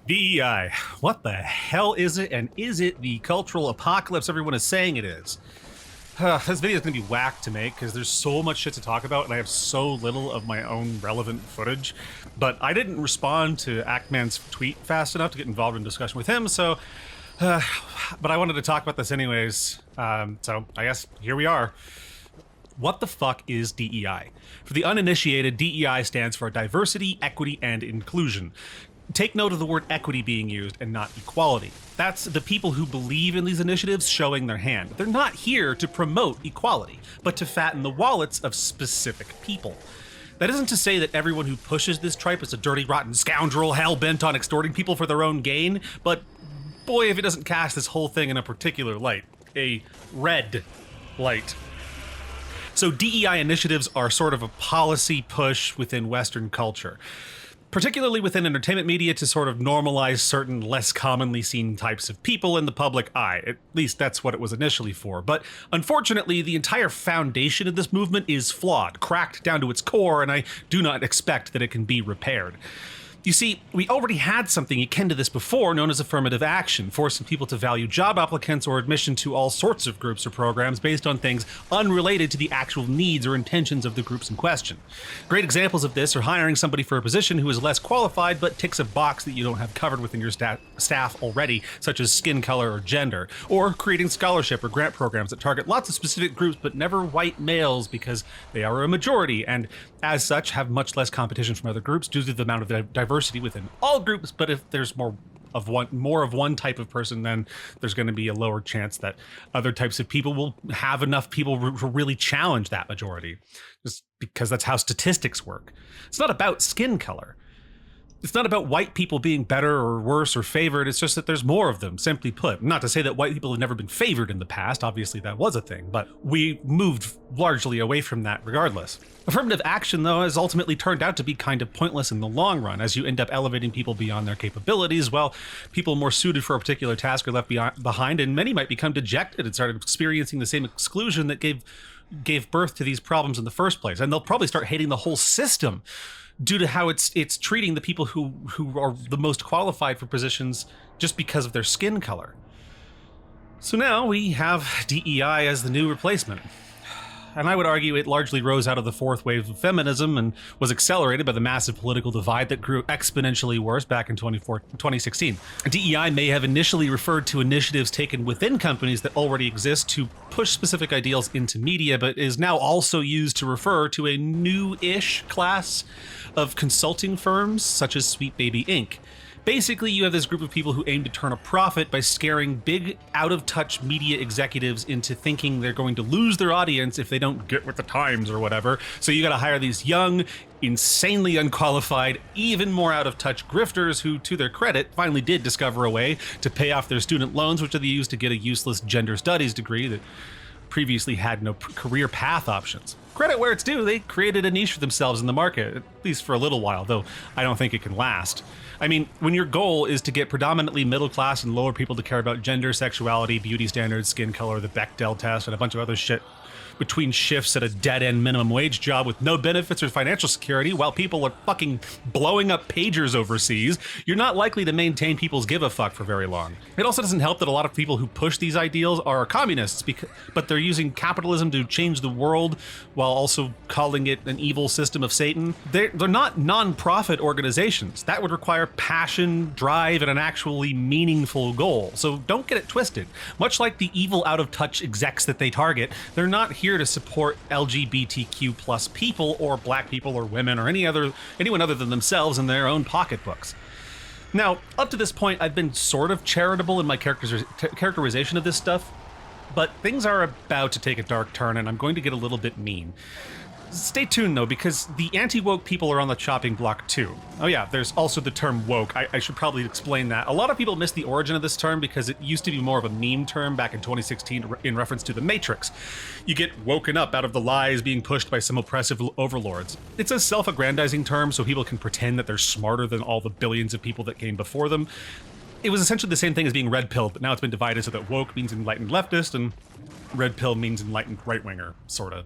DEI. What the hell is it, and is it the cultural apocalypse everyone is saying it is? This video is going to be whack to make because there's so much shit to talk about and I have so little of my own relevant footage. But I didn't respond to Actman's tweet fast enough to get involved in discussion with him, so... but I wanted to talk about this anyways, so I guess here we are. What the fuck is DEI? For the uninitiated, DEI stands for diversity, equity, and inclusion. Take note of the word equity being used and not equality. That's the people who believe in these initiatives showing their hand. They're not here to promote equality, but to fatten the wallets of specific people. That isn't to say that everyone who pushes this tripe is a dirty, rotten scoundrel hell-bent on extorting people for their own gain, but boy, if it doesn't cast this whole thing in a particular light. A red light. So DEI initiatives are sort of a policy push within Western culture, particularly within entertainment media, to sort of normalize certain less commonly seen types of people in the public eye. At least that's what it was initially for. But unfortunately, the entire foundation of this movement is flawed, cracked down to its core, and I do not expect that it can be repaired. You see, we already had something akin to this before known as affirmative action, forcing people to value job applicants or admission to all sorts of groups or programs based on things unrelated to the actual needs or intentions of the groups in question. Great examples of this are hiring somebody for a position who is less qualified but ticks a box that you don't have covered within your staff already, such as skin color or gender, or creating scholarship or grant programs that target lots of specific groups but never white males because they are a majority and, as such, have much less competition from other groups due to the amount of diversity within all groups. But if there's more of one type of person, then there's going to be a lower chance that other types of people will have enough people to really challenge that majority, just because that's how statistics work. It's not about skin color. It's not about white people being better or worse or favored. It's just that there's more of them, simply put. Not to say that white people have never been favored in the past. Obviously, that was a thing, but we moved largely away from that regardless. Affirmative action, though, has ultimately turned out to be kind of pointless in the long run, as you end up elevating people beyond their capabilities, while people more suited for a particular task are left behind, and many might become dejected and start experiencing the same exclusion that gave birth to these problems in the first place. And they'll probably start hating the whole system due to how it's treating the people who are the most qualified for positions just because of their skin color. So now we have DEI as the new replacement. And I would argue it largely rose out of the fourth wave of feminism and was accelerated by the massive political divide that grew exponentially worse back in 2016. DEI may have initially referred to initiatives taken within companies that already exist to push specific ideals into media, but is now also used to refer to a new-ish class of consulting firms such as Sweet Baby Inc. Basically, you have this group of people who aim to turn a profit by scaring big, out-of-touch media executives into thinking they're going to lose their audience if they don't get with the times or whatever. So you gotta hire these young, insanely unqualified, even more out-of-touch grifters who, to their credit, finally did discover a way to pay off their student loans, which they used to get a useless gender studies degree that previously had no career path options. Credit where it's due, they created a niche for themselves in the market, at least for a little while, though I don't think it can last. I mean, when your goal is to get predominantly middle class and lower people to care about gender, sexuality, beauty standards, skin color, the Bechdel test, and a bunch of other shit between shifts at a dead-end minimum wage job with no benefits or financial security while people are fucking blowing up pagers overseas, you're not likely to maintain people's give a fuck for very long. It also doesn't help that a lot of people who push these ideals are communists, but they're using capitalism to change the world while also calling it an evil system of Satan. They're not non-profit organizations. That would require passion, drive, and an actually meaningful goal. So don't get it twisted. Much like the evil out-of-touch execs that they target, they're not here to support LGBTQ plus people or black people or women or anyone other than themselves in their own pocketbooks. Now, up to this point, I've been sort of charitable in my characterization of this stuff, but things are about to take a dark turn and I'm going to get a little bit mean. Stay tuned though, because the anti-woke people are on the chopping block too. Oh yeah, there's also the term woke. I should probably explain that. A lot of people miss the origin of this term because it used to be more of a meme term back in 2016 in reference to the Matrix. You get woken up out of the lies being pushed by some oppressive overlords. It's a self-aggrandizing term so people can pretend that they're smarter than all the billions of people that came before them. It was essentially the same thing as being red-pilled, but now it's been divided so that woke means enlightened leftist and red pill means enlightened right-winger, sorta.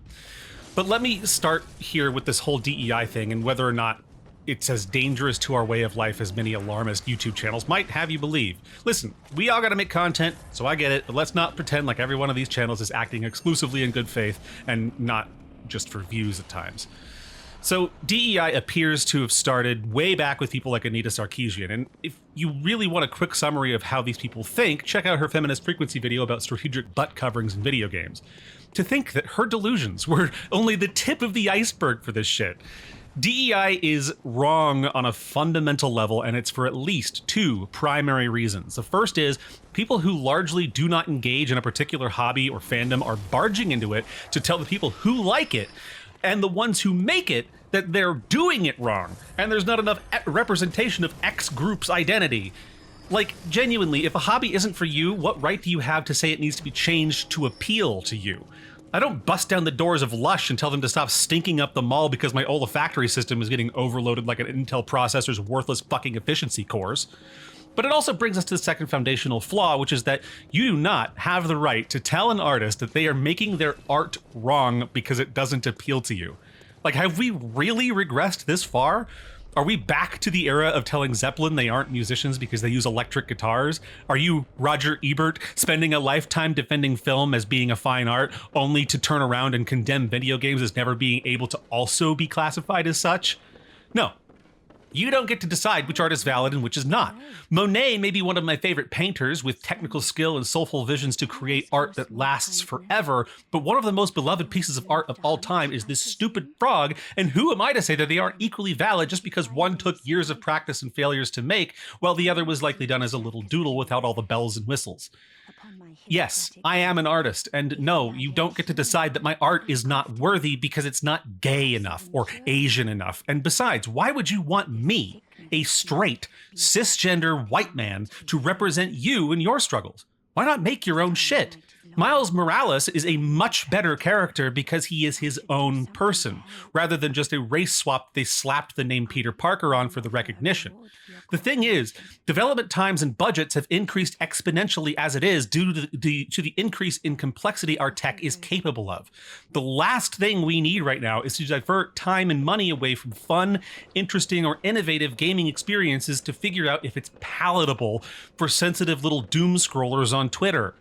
But let me start here with this whole DEI thing and whether or not it's as dangerous to our way of life as many alarmist YouTube channels might have you believe. Listen, we all gotta make content, so I get it, but let's not pretend like every one of these channels is acting exclusively in good faith and not just for views at times. So DEI appears to have started way back with people like Anita Sarkeesian, and if you really want a quick summary of how these people think, check out her feminist frequency video about strategic butt coverings in video games. To think that her delusions were only the tip of the iceberg for this shit. DEI is wrong on a fundamental level, and it's for at least two primary reasons. The first is people who largely do not engage in a particular hobby or fandom are barging into it to tell the people who like it and the ones who make it that they're doing it wrong, and there's not enough representation of X group's identity. Like, genuinely, if a hobby isn't for you, what right do you have to say it needs to be changed to appeal to you? I don't bust down the doors of Lush and tell them to stop stinking up the mall because my olfactory system is getting overloaded like an Intel processor's worthless fucking efficiency cores. But it also brings us to the second foundational flaw, which is that you do not have the right to tell an artist that they are making their art wrong because it doesn't appeal to you. Like, have we really regressed this far? Are we back to the era of telling Zeppelin they aren't musicians because they use electric guitars? Are you Roger Ebert spending a lifetime defending film as being a fine art only to turn around and condemn video games as never being able to also be classified as such? No. You don't get to decide which art is valid and which is not. Monet may be one of my favorite painters with technical skill and soulful visions to create art that lasts forever, but one of the most beloved pieces of art of all time is this stupid frog, and who am I to say that they aren't equally valid just because one took years of practice and failures to make, while the other was likely done as a little doodle without all the bells and whistles? Yes, I am an artist, and no, you don't get to decide that my art is not worthy because it's not gay enough or Asian enough. And besides, why would you want me, a straight, cisgender white man, to represent you in your struggles? Why not make your own shit? Miles Morales is a much better character because he is his own person, rather than just a race swap they slapped the name Peter Parker on for the recognition. The thing is, development times and budgets have increased exponentially as it is due to the increase in complexity our tech is capable of. The last thing we need right now is to divert time and money away from fun, interesting, or innovative gaming experiences to figure out if it's palatable for sensitive little doom scrollers on Twitter.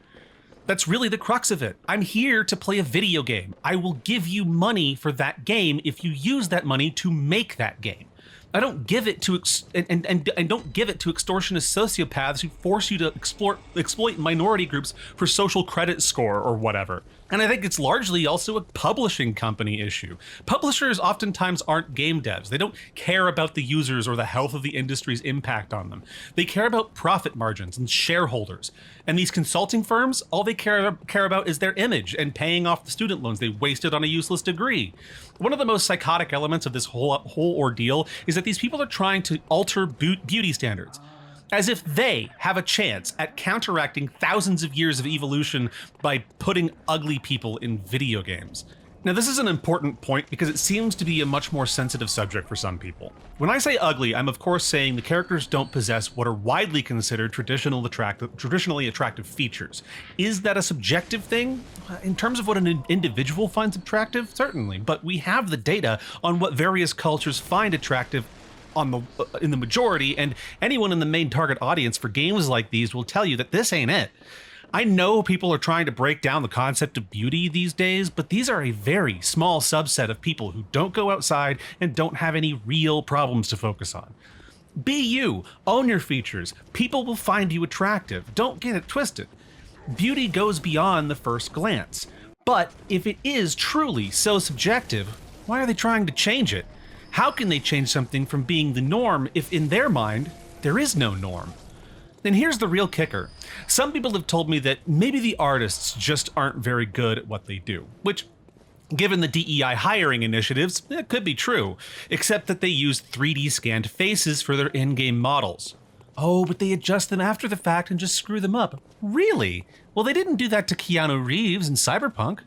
That's really the crux of it. I'm here to play a video game. I will give you money for that game if you use that money to make that game. I don't give it to don't give it to extortionist sociopaths who force you to exploit minority groups for social credit score or whatever. And I think it's largely also a publishing company issue. Publishers oftentimes aren't game devs. They don't care about the users or the health of the industry's impact on them. They care about profit margins and shareholders. And these consulting firms, all they care about is their image and paying off the student loans they wasted on a useless degree. One of the most psychotic elements of this whole ordeal is that these people are trying to alter beauty standards, as if they have a chance at counteracting thousands of years of evolution by putting ugly people in video games. Now, this is an important point because it seems to be a much more sensitive subject for some people. When I say ugly, I'm of course saying the characters don't possess what are widely considered traditionally attractive features. Is that a subjective thing? In terms of what an individual finds attractive, certainly, but we have the data on what various cultures find attractive in the majority, and anyone in the main target audience for games like these will tell you that this ain't it. I know people are trying to break down the concept of beauty these days, but these are a very small subset of people who don't go outside and don't have any real problems to focus on. Be you, own your features, people will find you attractive, don't get it twisted. Beauty goes beyond the first glance, but if it is truly so subjective, why are they trying to change it? How can they change something from being the norm if in their mind, there is no norm? And here's the real kicker. Some people have told me that maybe the artists just aren't very good at what they do, which, given the DEI hiring initiatives, it could be true, except that they use 3D scanned faces for their in-game models. Oh, but they adjust them after the fact and just screw them up. Really? Well, they didn't do that to Keanu Reeves in Cyberpunk.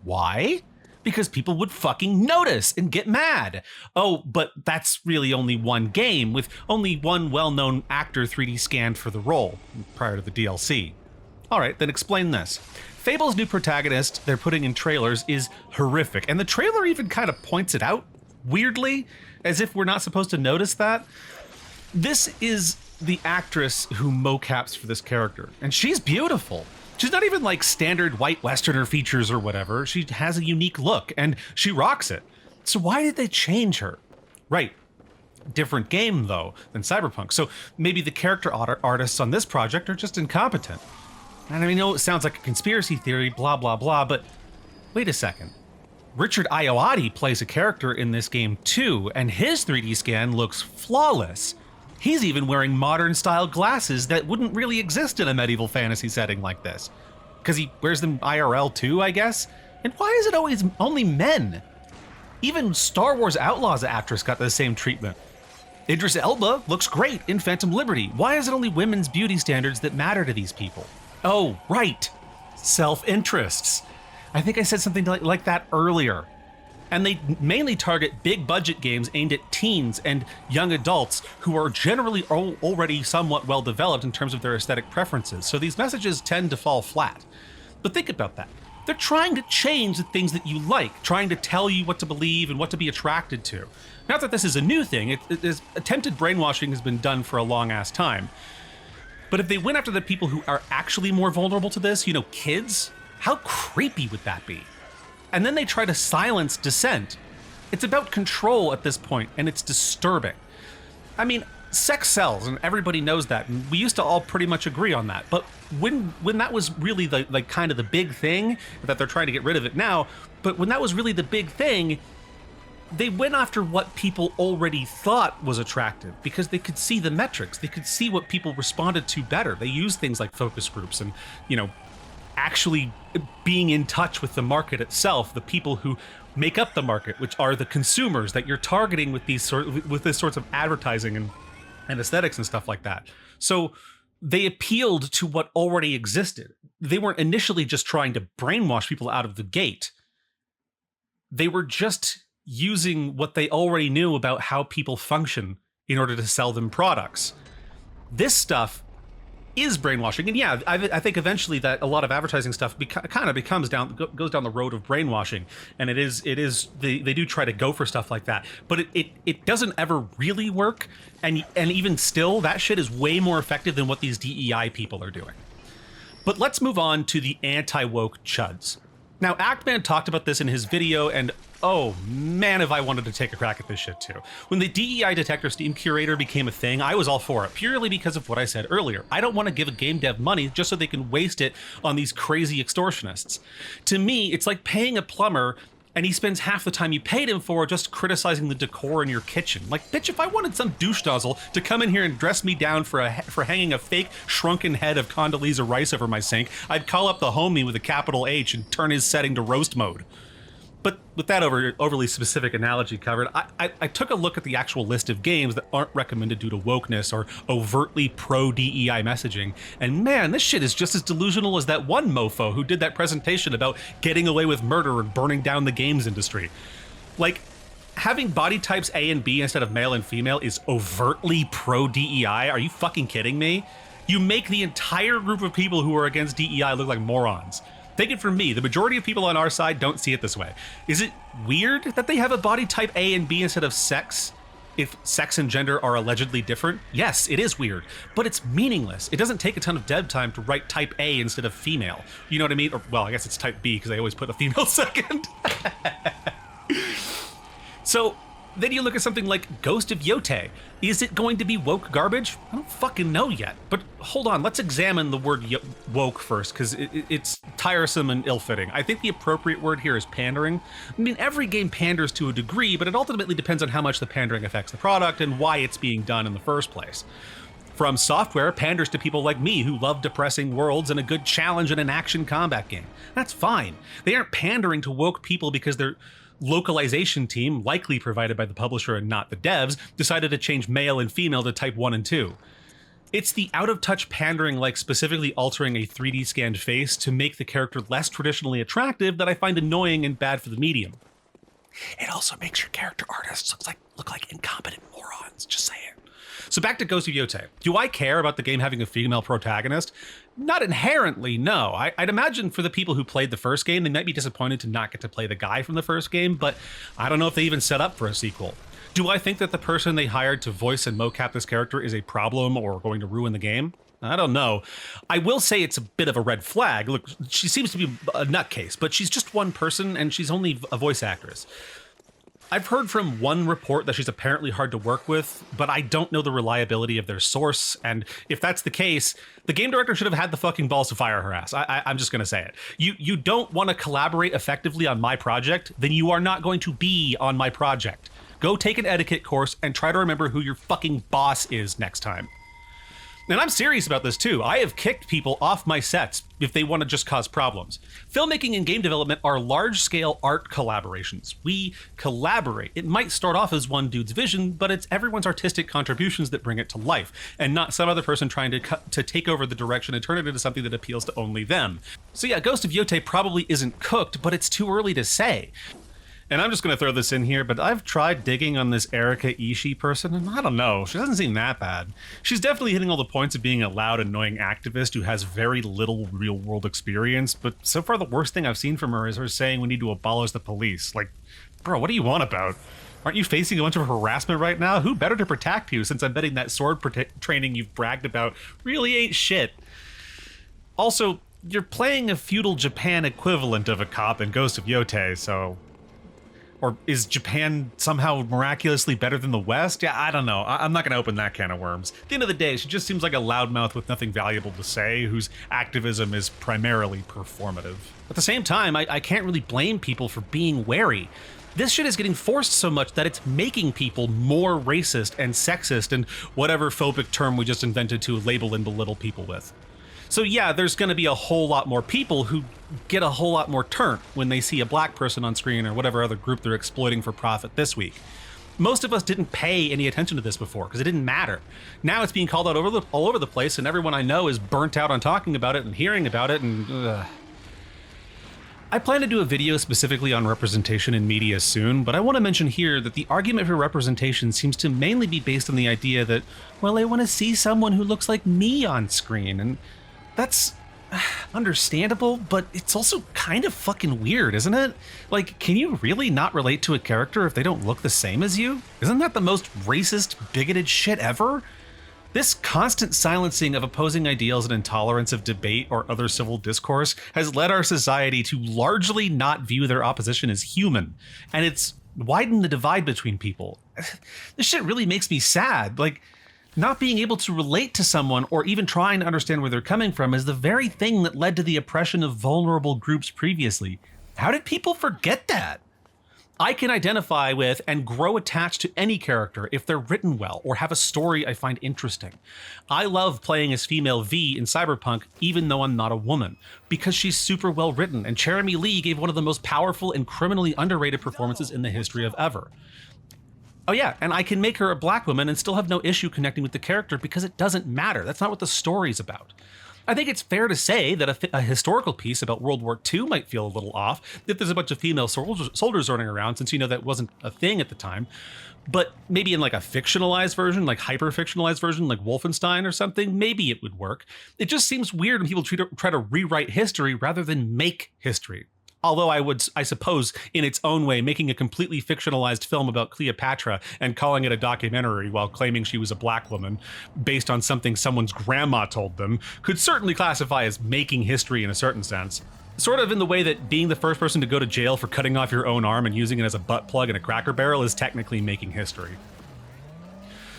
Why? Because people would fucking notice and get mad. Oh, but that's really only one game, with only one well-known actor 3D scanned for the role, prior to the DLC. Alright, then explain this. Fable's new protagonist they're putting in trailers is horrific, and the trailer even kind of points it out. weirdly, as if we're not supposed to notice that. This is the actress who mocaps for this character, and she's beautiful. She's not even like standard white Westerner features or whatever. She has a unique look, and she rocks it. So why did they change her? Right. Different game, though, than Cyberpunk. So maybe the character artists on this project are just incompetent. And I know it sounds like a conspiracy theory, blah, blah, blah, but wait a second. Richard Ayoade plays a character in this game too, and his 3D scan looks flawless. He's even wearing modern-style glasses that wouldn't really exist in a medieval fantasy setting like this. Because he wears them IRL too, I guess? And why is it always only men? Even Star Wars Outlaws actress got the same treatment. Idris Elba looks great in Phantom Liberty. Why is it only women's beauty standards that matter to these people? Oh, right. Self-interests. I think I said something like that earlier. And they mainly target big budget games aimed at teens and young adults who are generally already somewhat well developed in terms of their aesthetic preferences. So these messages tend to fall flat. But think about that. They're trying to change the things that you like, trying to tell you what to believe and what to be attracted to. Not that this is a new thing. Attempted brainwashing has been done for a long ass time. But if they went after the people who are actually more vulnerable to this, you know, kids, how creepy would that be? And then they try to silence dissent. It's about control at this point, and it's disturbing. I mean, sex sells, and everybody knows that, and we used to all pretty much agree on that. But when that was really the kind of the big thing, that they're trying to get rid of it now, but when that was really the big thing, they went after what people already thought was attractive because they could see the metrics. They could see what people responded to better. They used things like focus groups and, you know, actually being in touch with the market itself, the people who make up the market, which are the consumers that you're targeting with this sorts of advertising and aesthetics and stuff like that. So they appealed to what already existed. They weren't initially just trying to brainwash people out of the gate. They were just using what they already knew about how people function in order to sell them products. This stuff is brainwashing, and yeah, I think eventually that a lot of advertising stuff kind of goes down the road of brainwashing, and they do try to go for stuff like that, but it doesn't ever really work, and even still, that shit is way more effective than what these DEI people are doing. But let's move on to the anti-woke chuds. Now, Actman talked about this in his video, and oh man, have I wanted to take a crack at this shit too. When the DEI Detector Steam Curator became a thing, I was all for it, purely because of what I said earlier. I don't want to give a game dev money just so they can waste it on these crazy extortionists. To me, it's like paying a plumber and he spends half the time you paid him for just criticizing the decor in your kitchen. Like, bitch, if I wanted some douche nozzle to come in here and dress me down for hanging a fake shrunken head of Condoleezza Rice over my sink, I'd call up the homie with a capital H and turn his setting to roast mode. But with that overly specific analogy covered, I took a look at the actual list of games that aren't recommended due to wokeness or overtly pro-DEI messaging, and man, this shit is just as delusional as that one mofo who did that presentation about getting away with murder and burning down the games industry. Like, having body types A and B instead of male and female is overtly pro-DEI? Are you fucking kidding me? You make the entire group of people who are against DEI look like morons. Take it from me, the majority of people on our side don't see it this way. Is it weird that they have a body type A and B instead of sex, if sex and gender are allegedly different? Yes, it is weird, but it's meaningless. It doesn't take a ton of dev time to write type A instead of female. You know what I mean? Or, well, I guess it's type B because I always put a female second. So then you look at something like Ghost of Yotei. Is it going to be woke garbage? I don't fucking know yet. But hold on, let's examine the word woke first, because it's tiresome and ill-fitting. I think the appropriate word here is pandering. I mean, every game panders to a degree, but it ultimately depends on how much the pandering affects the product and why it's being done in the first place. From Software panders to people like me who love depressing worlds and a good challenge in an action combat game. That's fine. They aren't pandering to woke people because they're localization team, likely provided by the publisher and not the devs, decided to change male and female to type 1 and 2. It's the out-of-touch pandering, like specifically altering a 3D scanned face to make the character less traditionally attractive, that I find annoying and bad for the medium. It also makes your character artists look like incompetent morons, just saying. So back to Ghost of Yotei. Do I care about the game having a female protagonist? Not inherently, no. I'd imagine for the people who played the first game, they might be disappointed to not get to play the guy from the first game, but I don't know if they even set up for a sequel. Do I think that the person they hired to voice and mocap this character is a problem or going to ruin the game? I don't know. I will say it's a bit of a red flag. Look, she seems to be a nutcase, but she's just one person and she's only a voice actress. I've heard from one report that she's apparently hard to work with, but I don't know the reliability of their source, and if that's the case, the game director should have had the fucking balls to fire her ass. I'm just gonna say it. You don't want to collaborate effectively on my project, then you are not going to be on my project. Go take an etiquette course and try to remember who your fucking boss is next time. And I'm serious about this too. I have kicked people off my sets if they want to just cause problems. Filmmaking and game development are large-scale art collaborations. We collaborate. It might start off as one dude's vision, but it's everyone's artistic contributions that bring it to life, and not some other person trying to take over the direction and turn it into something that appeals to only them. So yeah, Ghost of Yotei probably isn't cooked, but it's too early to say. And I'm just going to throw this in here, but I've tried digging on this Erika Ishii person, and I don't know, she doesn't seem that bad. She's definitely hitting all the points of being a loud, annoying activist who has very little real-world experience, but so far the worst thing I've seen from her is her saying we need to abolish the police. Like, bro, what do you want about? Aren't you facing a bunch of harassment right now? Who better to protect you, since I'm betting that sword training you've bragged about really ain't shit. Also, you're playing a feudal Japan equivalent of a cop in Ghost of Yotei, so... Or is Japan somehow miraculously better than the West? Yeah, I don't know. I'm not going to open that can of worms. At the end of the day, she just seems like a loudmouth with nothing valuable to say, whose activism is primarily performative. At the same time, I can't really blame people for being wary. This shit is getting forced so much that it's making people more racist and sexist and whatever phobic term we just invented to label and belittle people with. So yeah, there's going to be a whole lot more people who get a whole lot more turnt when they see a black person on screen or whatever other group they're exploiting for profit this week. Most of us didn't pay any attention to this before because it didn't matter. Now it's being called out all over the place, and everyone I know is burnt out on talking about it and hearing about it, and I plan to do a video specifically on representation in media soon, but I want to mention here that the argument for representation seems to mainly be based on the idea that, well, I want to see someone who looks like me on screen, and that's understandable, but it's also kind of fucking weird, isn't it? Like, can you really not relate to a character if they don't look the same as you? Isn't that the most racist, bigoted shit ever? This constant silencing of opposing ideals and intolerance of debate or other civil discourse has led our society to largely not view their opposition as human, and it's widened the divide between people. This shit really makes me sad. Like, not being able to relate to someone or even trying to understand where they're coming from is the very thing that led to the oppression of vulnerable groups previously. How did people forget that? I can identify with and grow attached to any character if they're written well or have a story I find interesting. I love playing as female V in Cyberpunk even though I'm not a woman, because she's super well written, and Jeremy Lee gave one of the most powerful and criminally underrated performances in the history of ever. Oh yeah, and I can make her a black woman and still have no issue connecting with the character because it doesn't matter. That's not what the story's about. I think it's fair to say that a historical piece about World War II might feel a little off if there's a bunch of female soldiers running around, since you know that wasn't a thing at the time. But maybe in like a fictionalized version, like hyper-fictionalized version, like Wolfenstein or something, maybe it would work. It just seems weird when people try to rewrite history rather than make history. Although I suppose, in its own way, making a completely fictionalized film about Cleopatra and calling it a documentary while claiming she was a black woman based on something someone's grandma told them could certainly classify as making history in a certain sense. Sort of in the way that being the first person to go to jail for cutting off your own arm and using it as a butt plug in a Cracker Barrel is technically making history.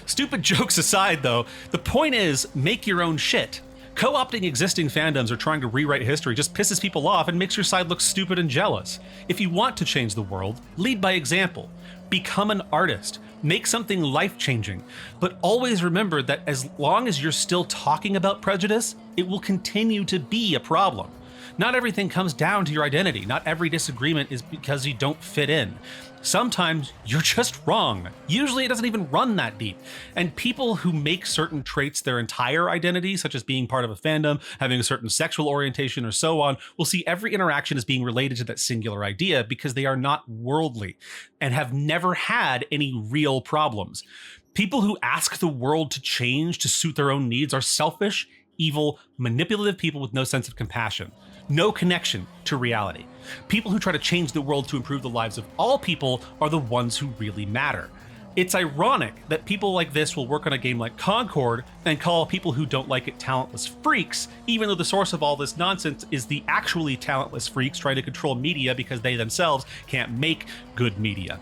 Stupid jokes aside, though, the point is, make your own shit. Co-opting existing fandoms or trying to rewrite history just pisses people off and makes your side look stupid and jealous. If you want to change the world, lead by example. Become an artist. Make something life-changing. But always remember that as long as you're still talking about prejudice, it will continue to be a problem. Not everything comes down to your identity. Not every disagreement is because you don't fit in. Sometimes you're just wrong. Usually it doesn't even run that deep. And people who make certain traits their entire identity, such as being part of a fandom, having a certain sexual orientation, or so on, will see every interaction as being related to that singular idea because they are not worldly and have never had any real problems. People who ask the world to change to suit their own needs are selfish, evil, manipulative people with no sense of compassion, no connection to reality. People who try to change the world to improve the lives of all people are the ones who really matter. It's ironic that people like this will work on a game like Concord and call people who don't like it talentless freaks, even though the source of all this nonsense is the actually talentless freaks trying to control media because they themselves can't make good media.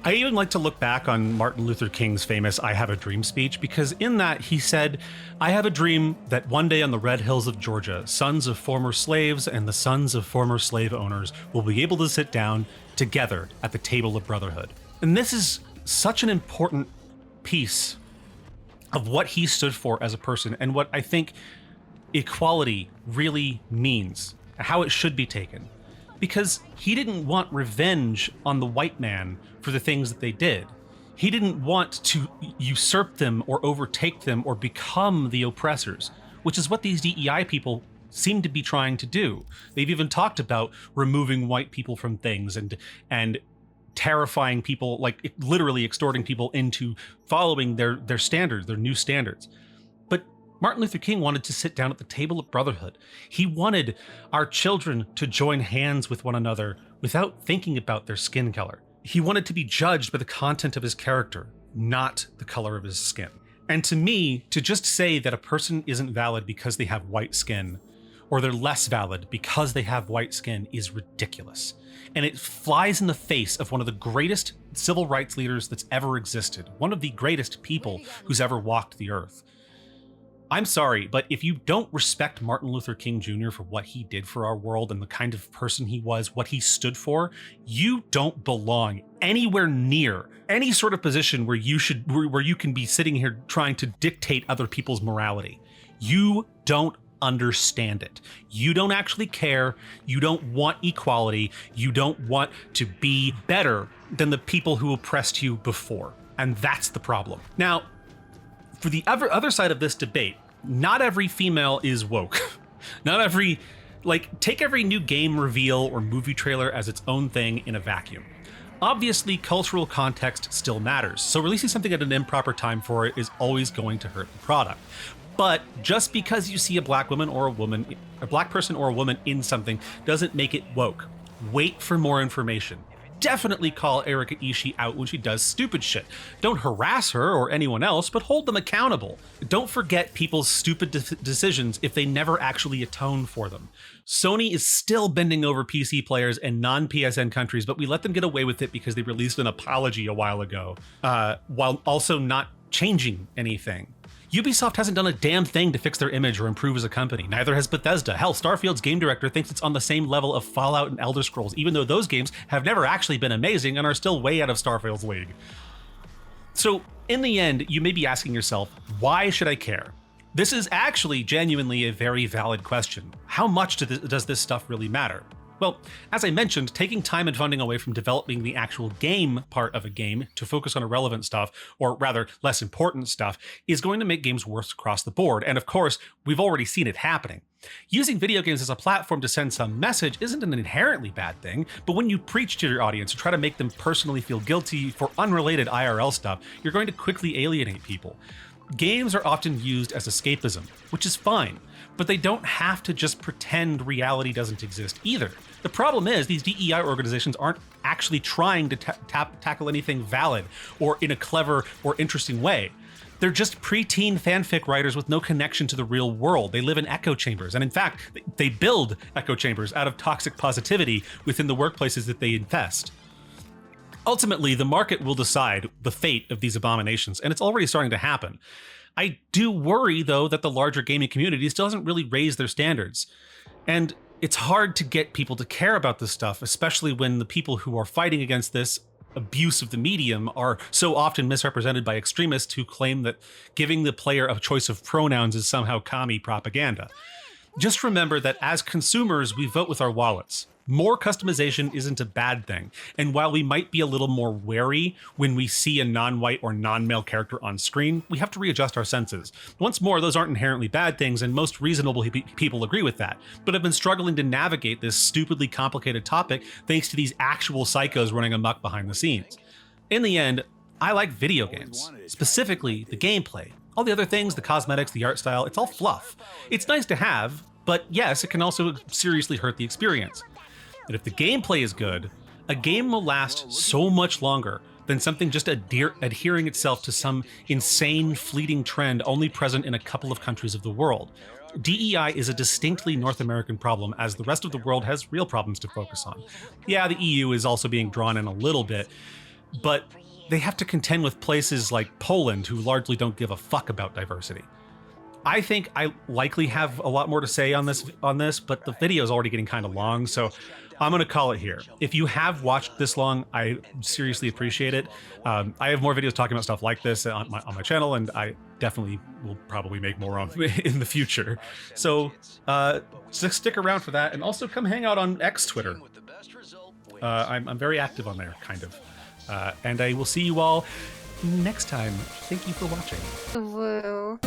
I even like to look back on Martin Luther King's famous I Have a Dream speech, because in that he said, "I have a dream that one day on the red hills of Georgia, sons of former slaves and the sons of former slave owners will be able to sit down together at the table of brotherhood." And this is such an important piece of what he stood for as a person and what I think equality really means, how it should be taken. Because he didn't want revenge on the white man for the things that they did. He didn't want to usurp them or overtake them or become the oppressors, which is what these DEI people seem to be trying to do. They've even talked about removing white people from things and terrifying people, like literally extorting people into following their standards, their new standards. But Martin Luther King wanted to sit down at the table of brotherhood. He wanted our children to join hands with one another without thinking about their skin color. He wanted to be judged by the content of his character, not the color of his skin. And to me, to just say that a person isn't valid because they have white skin, or they're less valid because they have white skin, is ridiculous. And it flies in the face of one of the greatest civil rights leaders that's ever existed, one of the greatest people who's ever walked the earth. I'm sorry, but if you don't respect Martin Luther King Jr. for what he did for our world and the kind of person he was, what he stood for, you don't belong anywhere near any sort of position where you can be sitting here trying to dictate other people's morality. You don't understand it. You don't actually care. You don't want equality. You don't want to be better than the people who oppressed you before. And that's the problem. Now, for the other side of this debate, not every female is woke. Not every, take every new game reveal or movie trailer as its own thing in a vacuum. Obviously, cultural context still matters, so releasing something at an improper time for it is always going to hurt the product. But just because you see a black woman or a black person or a woman in something doesn't make it woke. Wait for more information. Definitely call Erika Ishii out when she does stupid shit. Don't harass her or anyone else, but hold them accountable. Don't forget people's stupid decisions if they never actually atone for them. Sony is still bending over PC players and non-PSN countries, but we let them get away with it because they released an apology a while ago, while also not changing anything. Ubisoft hasn't done a damn thing to fix their image or improve as a company. Neither has Bethesda. Hell, Starfield's game director thinks it's on the same level of Fallout and Elder Scrolls, even though those games have never actually been amazing and are still way out of Starfield's league. So, in the end, you may be asking yourself, why should I care? This is actually genuinely a very valid question. How much does this stuff really matter? Well, as I mentioned, taking time and funding away from developing the actual game part of a game to focus on irrelevant stuff, or rather less important stuff, is going to make games worse across the board. And of course, we've already seen it happening. Using video games as a platform to send some message isn't an inherently bad thing, but when you preach to your audience and try to make them personally feel guilty for unrelated IRL stuff, you're going to quickly alienate people. Games are often used as escapism, which is fine, but they don't have to just pretend reality doesn't exist either. The problem is these DEI organizations aren't actually trying to tackle anything valid or in a clever or interesting way. They're just preteen fanfic writers with no connection to the real world. They live in echo chambers, and in fact, they build echo chambers out of toxic positivity within the workplaces that they infest. Ultimately, the market will decide the fate of these abominations, and it's already starting to happen. I do worry, though, that the larger gaming community still hasn't really raised their standards. And it's hard to get people to care about this stuff, especially when the people who are fighting against this abuse of the medium are so often misrepresented by extremists who claim that giving the player a choice of pronouns is somehow commie propaganda. Just remember that as consumers, we vote with our wallets. More customization isn't a bad thing, and while we might be a little more wary when we see a non-white or non-male character on screen, we have to readjust our senses. Once more, those aren't inherently bad things, and most reasonable people agree with that, but have been struggling to navigate this stupidly complicated topic thanks to these actual psychos running amok behind the scenes. In the end, I like video games, specifically the gameplay. All the other things, the cosmetics, the art style, it's all fluff. It's nice to have, but yes, it can also seriously hurt the experience. And if the gameplay is good, a game will last so much longer than something just adhering itself to some insane, fleeting trend only present in a couple of countries of the world. DEI is a distinctly North American problem, as the rest of the world has real problems to focus on. Yeah, the EU is also being drawn in a little bit, but they have to contend with places like Poland, who largely don't give a fuck about diversity. I think I likely have a lot more to say on this, but the video is already getting kind of long, so I'm going to call it here. If you have watched this long, I seriously appreciate it. I have more videos talking about stuff like this on my channel, and I definitely will probably make more on in the future. So stick around for that, and also come hang out on X Twitter. I'm very active on there, kind of. And I will see you all next time. Thank you for watching. Woo.